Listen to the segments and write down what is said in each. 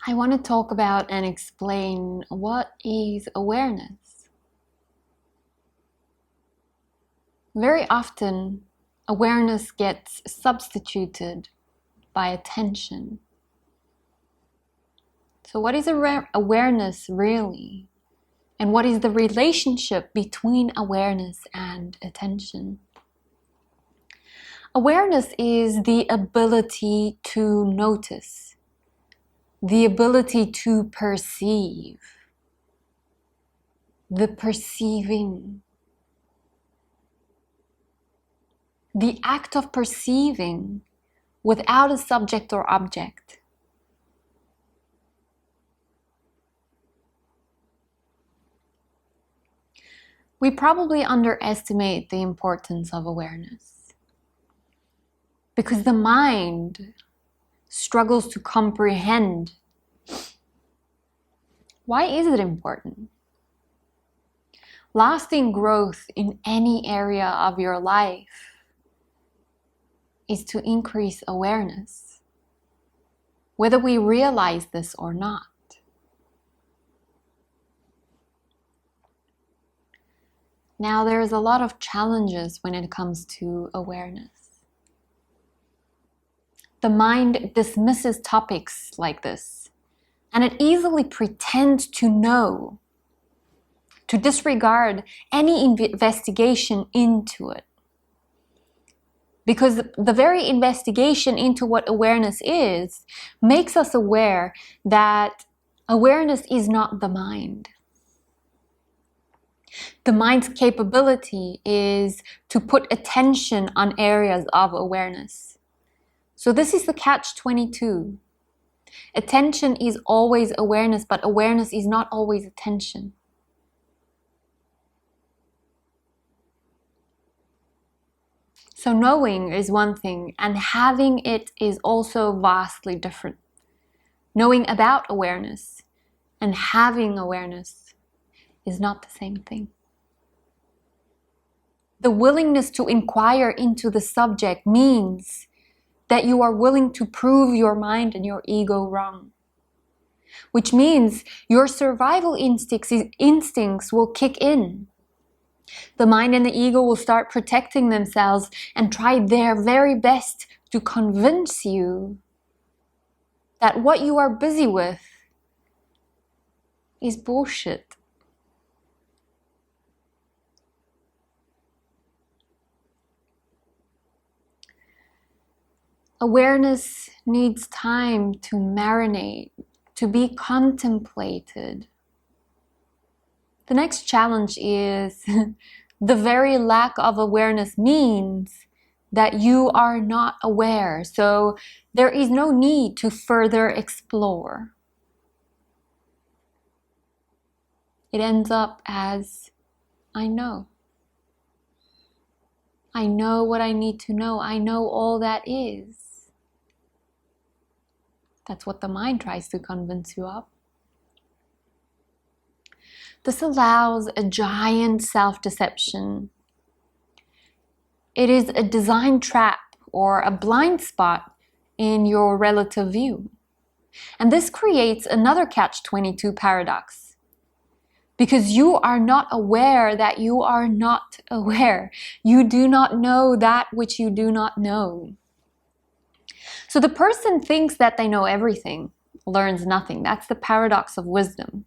I want to talk about and explain what is awareness. Very often, awareness gets substituted by attention. So what is awareness really? And what is the relationship between awareness and attention? Awareness is the ability to notice, the ability to perceive, the perceiving. The act of perceiving without a subject or object. We probably underestimate the importance of awareness because the mind struggles to comprehend. Why is it important? Lasting growth in any area of your life is to increase awareness, whether we realize this or not. Now, there's a lot of challenges when it comes to awareness. The mind dismisses topics like this, and it easily pretends to know, to disregard any investigation into it. Because the very investigation into what awareness is makes us aware that awareness is not the mind. The mind's capability is to put attention on areas of awareness. So this is the catch-22. Attention is always awareness, but awareness is not always attention. So knowing is one thing, and having it is also vastly different. Knowing about awareness and having awareness is not the same thing. The willingness to inquire into the subject means that you are willing to prove your mind and your ego wrong, which means your survival instincts will kick in. The mind and the ego will start protecting themselves and try their very best to convince you that what you are busy with is bullshit. Awareness needs time to marinate, to be contemplated. The next challenge is the very lack of awareness means that you are not aware, so there is no need to further explore. It ends up as, I know. I know what I need to know. I know all that is. That's what the mind tries to convince you of. This allows a giant self-deception. It is a design trap or a blind spot in your relative view. And this creates another catch-22 paradox. Because you are not aware that you are not aware. You do not know that which you do not know. So the person thinks that they know everything, learns nothing. That's the paradox of wisdom.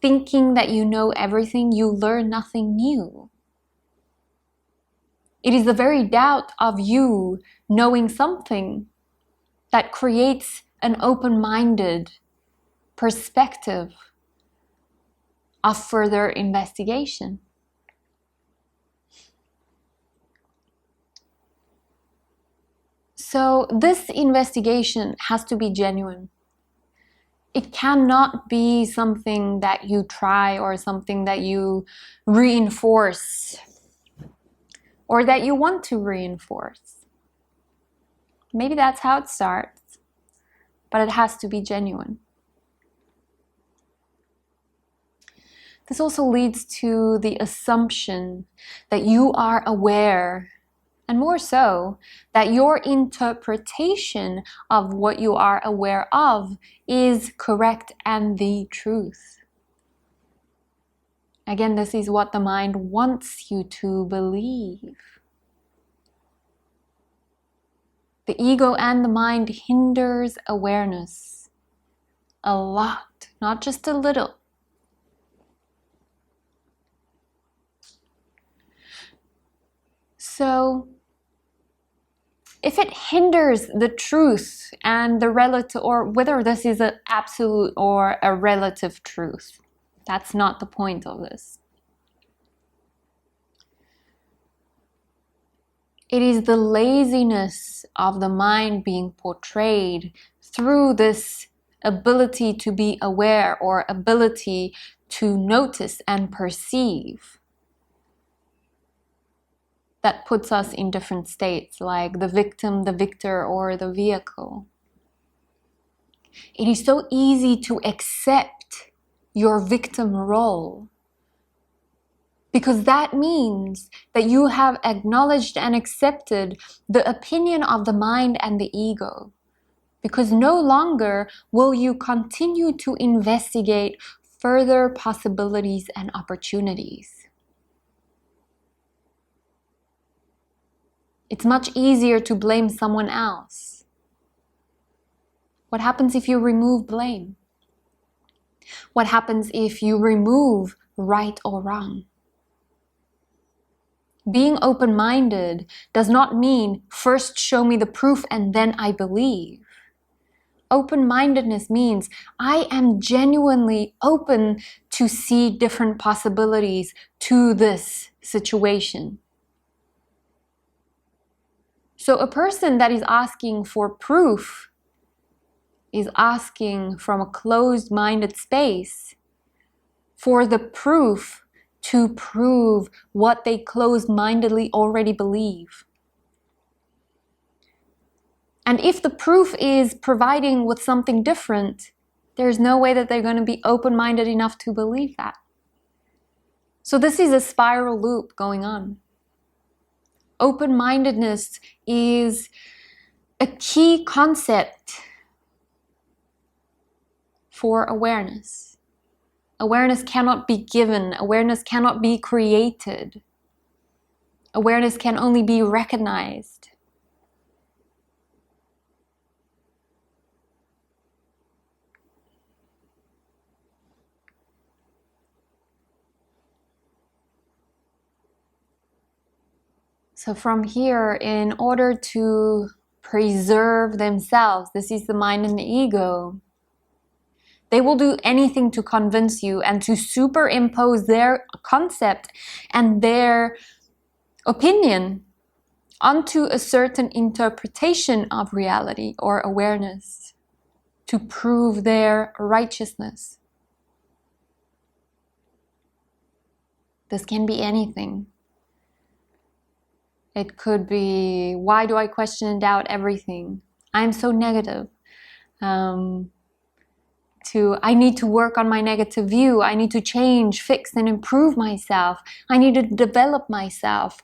Thinking that you know everything, you learn nothing new. It is the very doubt of you knowing something that creates an open-minded perspective of further investigation. So this investigation has to be genuine. It cannot be something that you try or something that you reinforce or that you want to reinforce. Maybe that's how it starts, but it has to be genuine. This also leads to the assumption that you are aware And more so, that your interpretation of what you are aware of is correct and the truth. Again, this is what the mind wants you to believe. The ego and the mind hinders awareness a lot, not just a little. So, if it hinders the truth and the relative, or whether this is an absolute or a relative truth, that's not the point of this. It is the laziness of the mind being portrayed through this ability to be aware or ability to notice and perceive that puts us in different states, like the victim, the victor, or the vehicle. It is so easy to accept your victim role, because that means that you have acknowledged and accepted the opinion of the mind and the ego. Because no longer will you continue to investigate further possibilities and opportunities. It's much easier to blame someone else. What happens if you remove blame? What happens if you remove right or wrong? Being open-minded does not mean first show me the proof and then I believe. Open-mindedness means I am genuinely open to see different possibilities to this situation. So a person that is asking for proof is asking from a closed-minded space for the proof to prove what they closed-mindedly already believe. And if the proof is providing with something different, there's no way that they're going to be open-minded enough to believe that. So this is a spiral loop going on. Open-mindedness is a key concept for awareness. Awareness cannot be given. Awareness cannot be created. Awareness can only be recognized. So from here, in order to preserve themselves, this is the mind and the ego, they will do anything to convince you and to superimpose their concept and their opinion onto a certain interpretation of reality or awareness to prove their righteousness. This can be anything. It could be, why do I question and doubt everything? I'm so negative. I need to work on my negative view. I need to change, fix, and improve myself. I need to develop myself.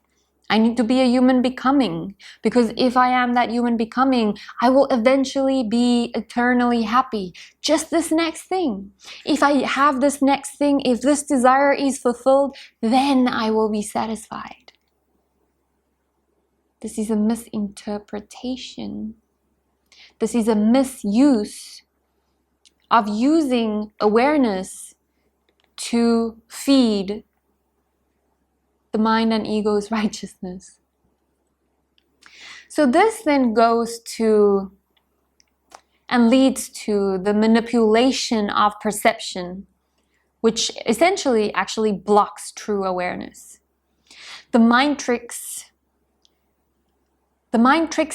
I need to be a human becoming. Because if I am that human becoming, I will eventually be eternally happy. Just this next thing. If I have this next thing, if this desire is fulfilled, then I will be satisfied. This is a misinterpretation. This is a misuse of using awareness to feed the mind and ego's righteousness. So this then goes to and leads to the manipulation of perception, which essentially actually blocks true awareness. The mind tricks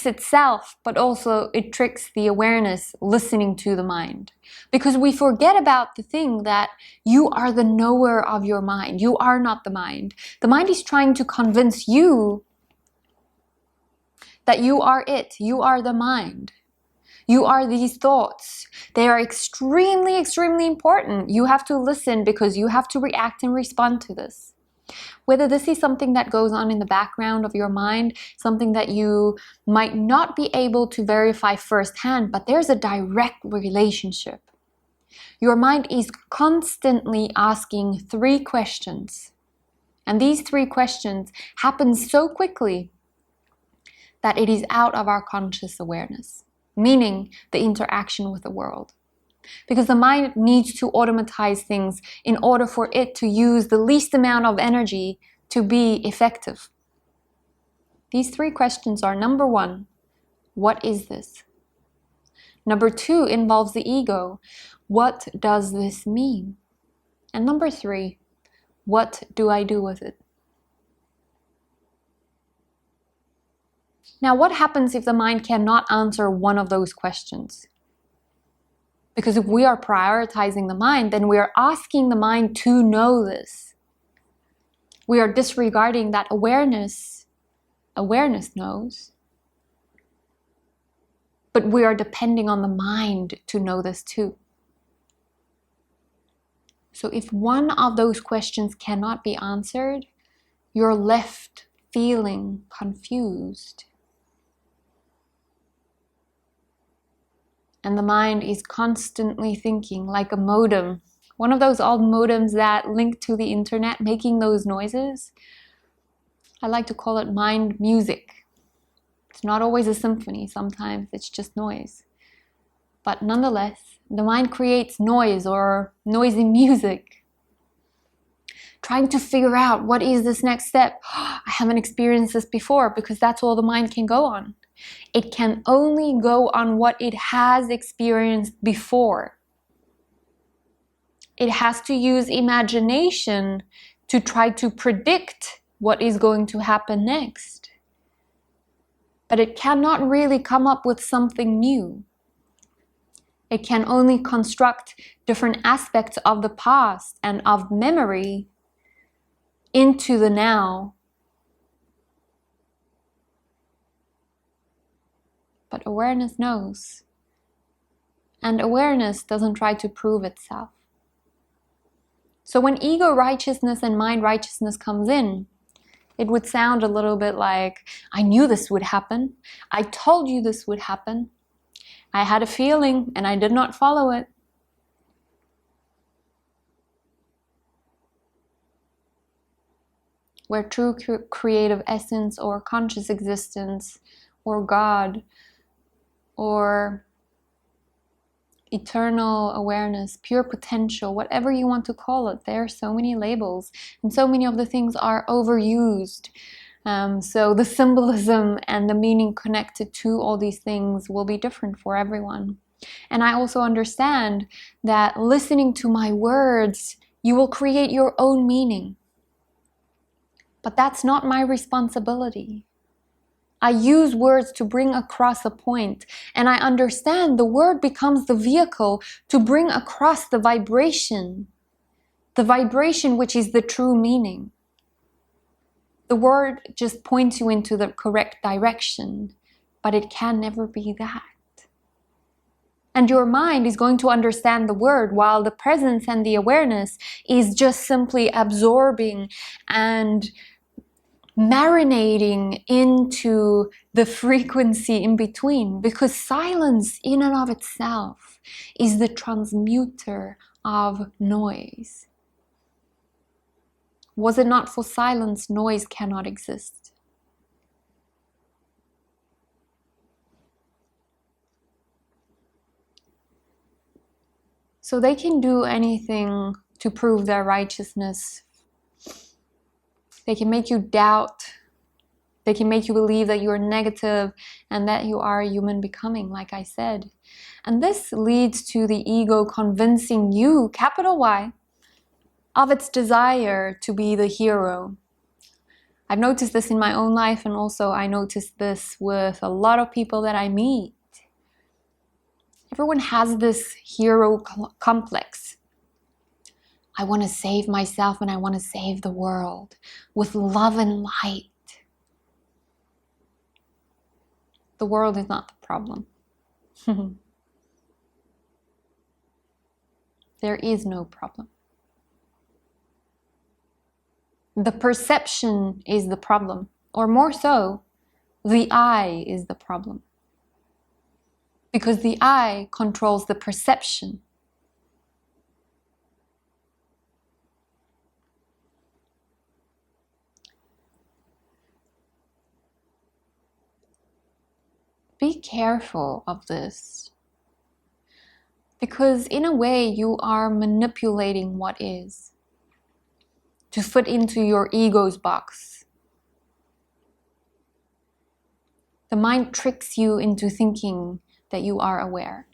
itself, but also it tricks the awareness listening to the mind. Because we forget about the thing that you are the knower of your mind. You are not the mind. The mind is trying to convince you that you are it. You are the mind. You are these thoughts. They are extremely, extremely important. You have to listen because you have to react and respond to this. Whether this is something that goes on in the background of your mind, something that you might not be able to verify firsthand, but there's a direct relationship. Your mind is constantly asking 3 questions. And these 3 questions happen so quickly that it is out of our conscious awareness, meaning the interaction with the world. Because the mind needs to automatize things in order for it to use the least amount of energy to be effective. These 3 questions are: number 1, what is this? Number 2 involves the ego. What does this mean? And number 3, what do I do with it? Now, what happens if the mind cannot answer one of those questions? Because if we are prioritizing the mind, then we are asking the mind to know this. We are disregarding that awareness. Awareness knows. But we are depending on the mind to know this too. So if one of those questions cannot be answered, you're left feeling confused. And the mind is constantly thinking like a modem. One of those old modems that link to the internet, making those noises. I like to call it mind music. It's not always a symphony, sometimes it's just noise. But nonetheless, the mind creates noise or noisy music, trying to figure out what is this next step. I haven't experienced this before, because that's all the mind can go on. It can only go on what it has experienced before. It has to use imagination to try to predict what is going to happen next. But it cannot really come up with something new. It can only construct different aspects of the past and of memory into the now. But awareness knows. And awareness doesn't try to prove itself. So when ego righteousness and mind righteousness comes in, it would sound a little bit like, I knew this would happen. I told you this would happen. I had a feeling and I did not follow it. Where true creative essence or conscious existence or God or eternal awareness, pure potential, whatever you want to call it, there are so many labels and so many of the things are overused. So the symbolism and the meaning connected to all these things will be different for everyone. And I also understand that listening to my words, you will create your own meaning. But that's not my responsibility. I use words to bring across a point, and I understand the word becomes the vehicle to bring across the vibration which is the true meaning. The word just points you into the correct direction, but it can never be that. And your mind is going to understand the word while the presence and the awareness is just simply absorbing and marinating into the frequency in between, because silence in and of itself is the transmuter of noise. Was it not for silence, noise cannot exist. So they can do anything to prove their righteousness. They can make you doubt. They can make you believe that you're negative and that you are a human becoming, like I said. And this leads to the ego convincing you, capital Y, of its desire to be the hero. I've noticed this in my own life, and also I noticed this with a lot of people that I meet. Everyone has this hero complex. I want to save myself and I want to save the world with love and light. The world is not the problem. There is no problem. The perception is the problem, or more so, the I is the problem. Because the I controls the perception. Be careful of this. Because in a way, you are manipulating what is to fit into your ego's box. The mind tricks you into thinking that you are aware.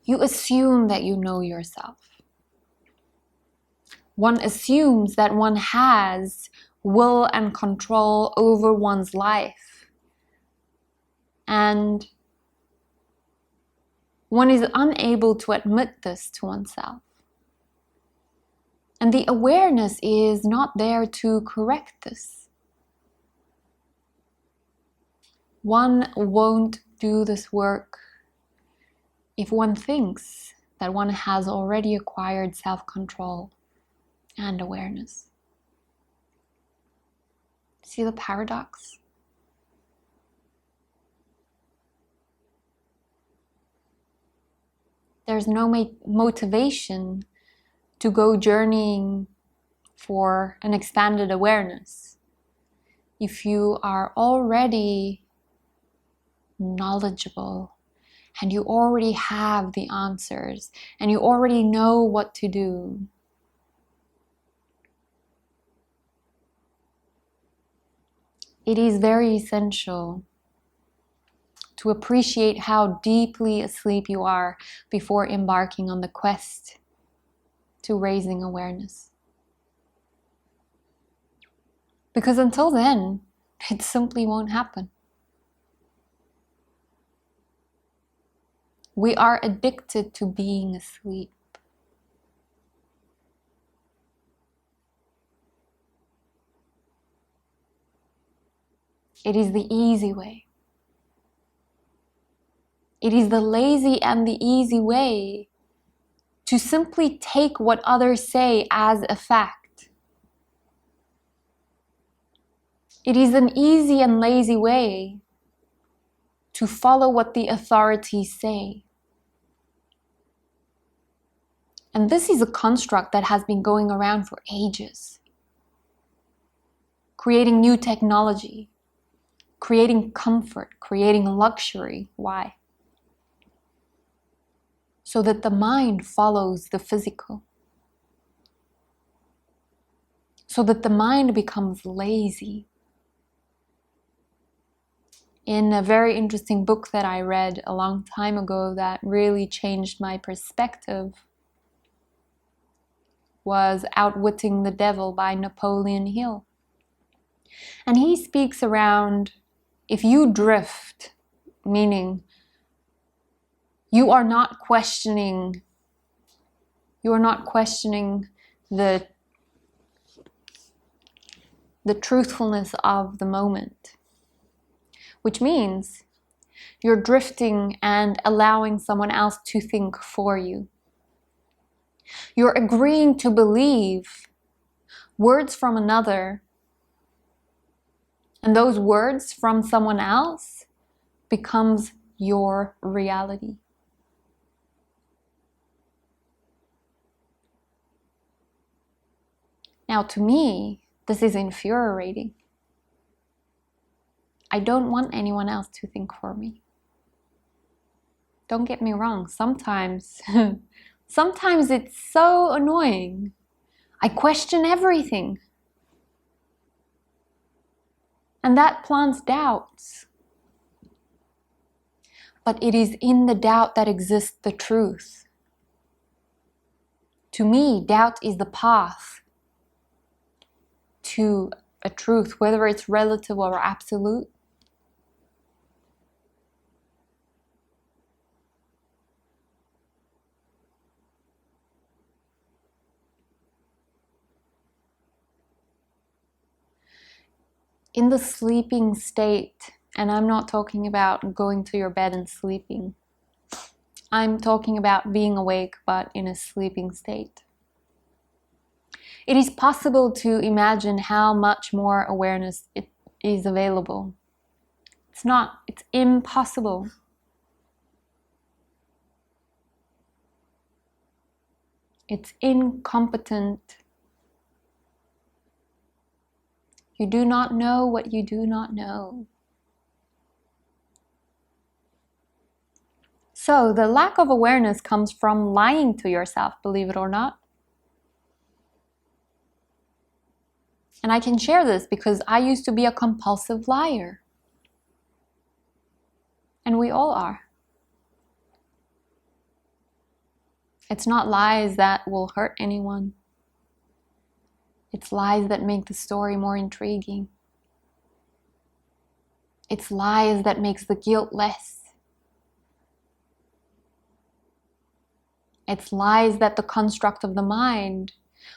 You assume that you know yourself. One assumes that one has will and control over one's life. And one is unable to admit this to oneself. And the awareness is not there to correct this. One won't do this work if one thinks that one has already acquired self-control and awareness. See the paradox? There's no motivation to go journeying for an expanded awareness if you are already knowledgeable and you already have the answers and you already know what to do. It is very essential to appreciate how deeply asleep you are before embarking on the quest to raising awareness. Because until then, it simply won't happen. We are addicted to being asleep. It is the easy way. It is the lazy and the easy way to simply take what others say as a fact. It is an easy and lazy way to follow what the authorities say. And this is a construct that has been going around for ages. Creating new technology, creating comfort, creating luxury. Why? So that the mind follows the physical. So that the mind becomes lazy. In a very interesting book that I read a long time ago that really changed my perspective was Outwitting the Devil by Napoleon Hill. And he speaks around, if you drift, meaning you are not questioning the truthfulness of the moment, which means you're drifting and allowing someone else to think for you. You're agreeing to believe words from another, and those words from someone else becomes your reality. Now, to me, this is infuriating. I don't want anyone else to think for me. Don't get me wrong, sometimes it's so annoying. I question everything. And that plants doubts. But it is in the doubt that exists the truth. To me, doubt is the path to a truth, whether it's relative or absolute. in the sleeping state, and I'm not talking about going to your bed and sleeping. I'm talking about being awake but in a sleeping state. It is possible to imagine how much more awareness is available. It's impossible. It's incompetent. You do not know what you do not know. So the lack of awareness comes from lying to yourself, believe it or not. And I can share this because I used to be a compulsive liar. And we all are. It's not lies that will hurt anyone. It's lies that make the story more intriguing. It's lies that makes the guilt less. It's lies that the construct of the mind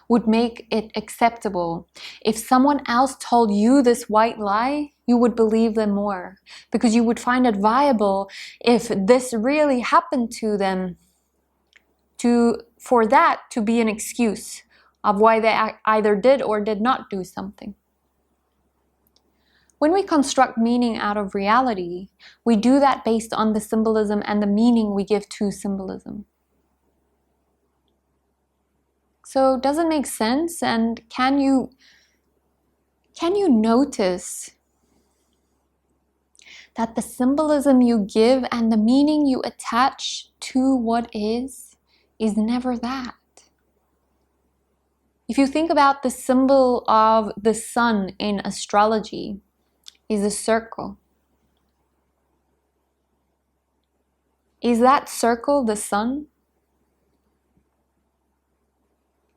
would make it acceptable. If someone else told you this white lie, you would believe them more because you would find it viable if this really happened to them, for that to be an excuse of why they either did or did not do something. When we construct meaning out of reality, we do that based on the symbolism and the meaning we give to symbolism. So does it make sense? And can you notice that the symbolism you give and the meaning you attach to what is never that? If you think about the symbol of the sun in astrology is a circle. Is that circle the sun?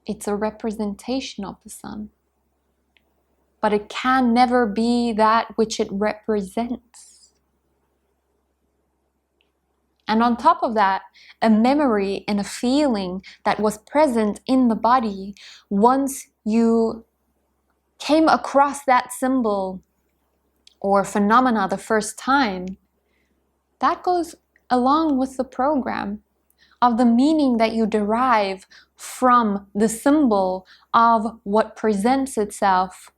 It's a representation of the sun. But it can never be that which it represents. And on top of that, a memory and a feeling that was present in the body once you came across that symbol or phenomena the first time, that goes along with the program of the meaning that you derive from the symbol of what presents itself.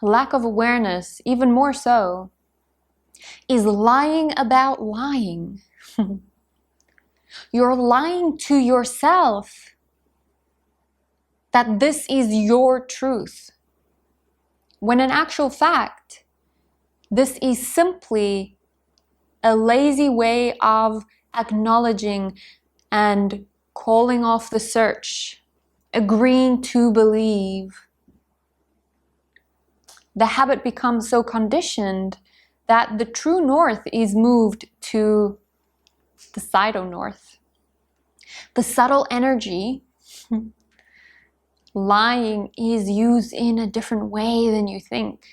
Lack of awareness, even more so, is lying about lying. You're lying to yourself that this is your truth, when in actual fact, this is simply a lazy way of acknowledging and calling off the search, agreeing to believe. The habit becomes so conditioned that the true north is moved to the pseudo-north. The subtle energy, lying, is used in a different way than you think.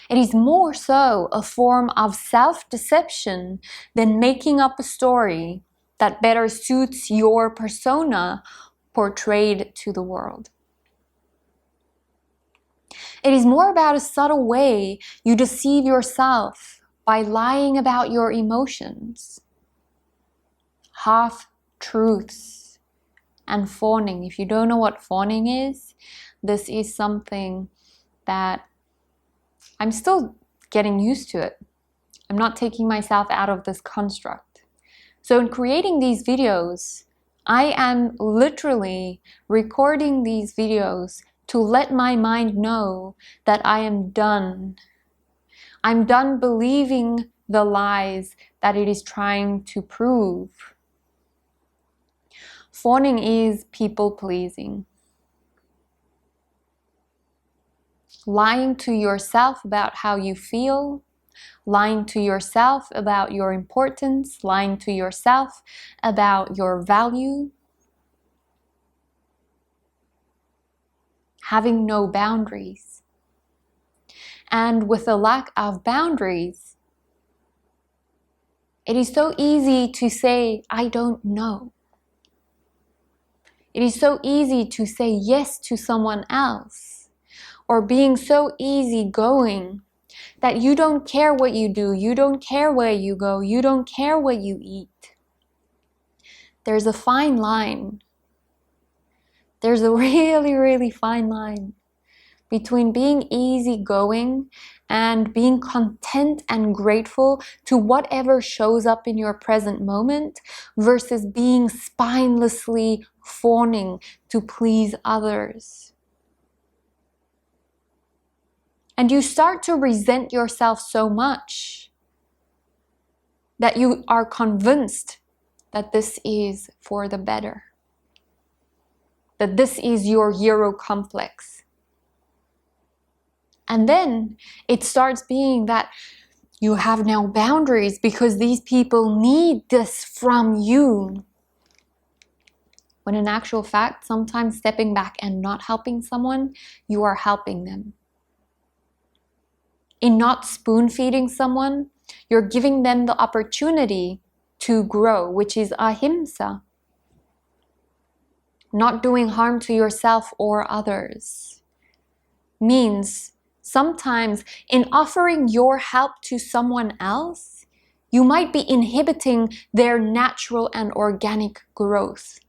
It is more so a form of self-deception than making up a story that better suits your persona portrayed to the world. It is more about a subtle way you deceive yourself by lying about your emotions. Half-truths and fawning. If you don't know what fawning is, this is something that I'm still getting used to it. I'm not taking myself out of this construct. So in creating these videos, I am literally recording these videos to let my mind know that I am done. I'm done believing the lies that it is trying to prove. Fawning is people-pleasing. Lying to yourself about how you feel, lying to yourself about your importance, lying to yourself about your value, having no boundaries. And with a lack of boundaries, it is so easy to say, I don't know. It is so easy to say yes to someone else, or being so easygoing that you don't care what you do, you don't care where you go, you don't care what you eat. There's a fine line. There's a really, really fine line between being easygoing and being content and grateful to whatever shows up in your present moment versus being spinelessly fawning to please others. And you start to resent yourself so much that you are convinced that this is for the better, that this is your hero complex. And then it starts being that you have now boundaries because these people need this from you. When in actual fact, sometimes stepping back and not helping someone, you are helping them. In not spoon feeding someone, you're giving them the opportunity to grow, which is ahimsa. Not doing harm to yourself or others means sometimes in offering your help to someone else, you might be inhibiting their natural and organic growth.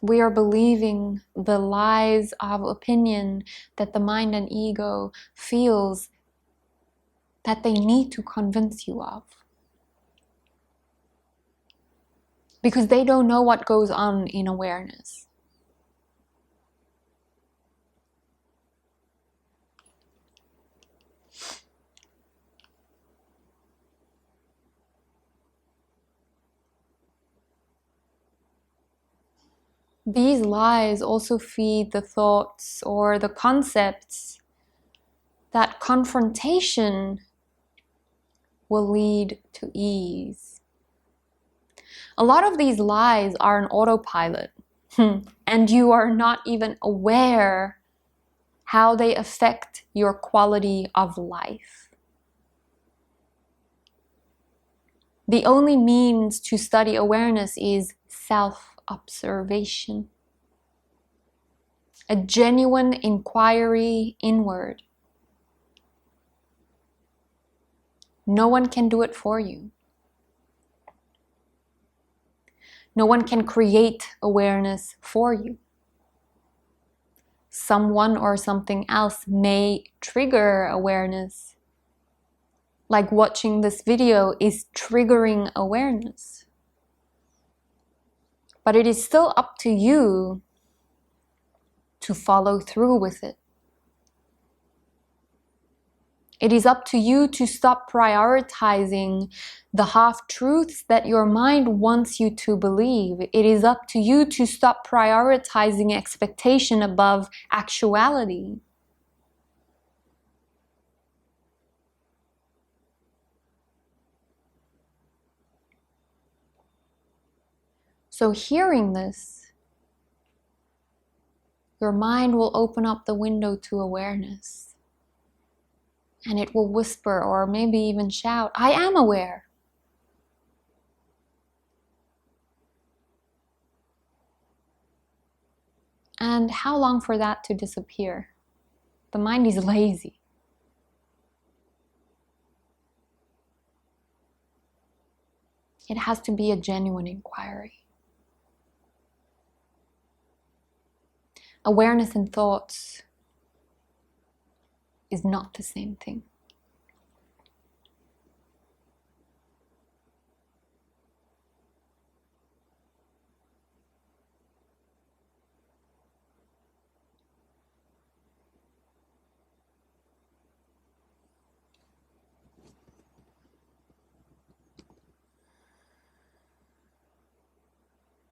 We are believing the lies of opinion that the mind and ego feels that they need to convince you of. Because they don't know what goes on in awareness. These lies also feed the thoughts or the concepts that confrontation will lead to ease. A lot of these lies are an autopilot, and you are not even aware how they affect your quality of life. The only means to study awareness is self-observation, a genuine inquiry inward. No one can do it for you. No one can create awareness for you. Someone or something else may trigger awareness, like watching this video is triggering awareness. But it is still up to you to follow through with it. It is up to you to stop prioritizing the half-truths that your mind wants you to believe. It is up to you to stop prioritizing expectation above actuality. So hearing this, your mind will open up the window to awareness. And it will whisper or maybe even shout, I am aware. And how long for that to disappear? The mind is lazy. It has to be a genuine inquiry. Awareness and thoughts is not the same thing.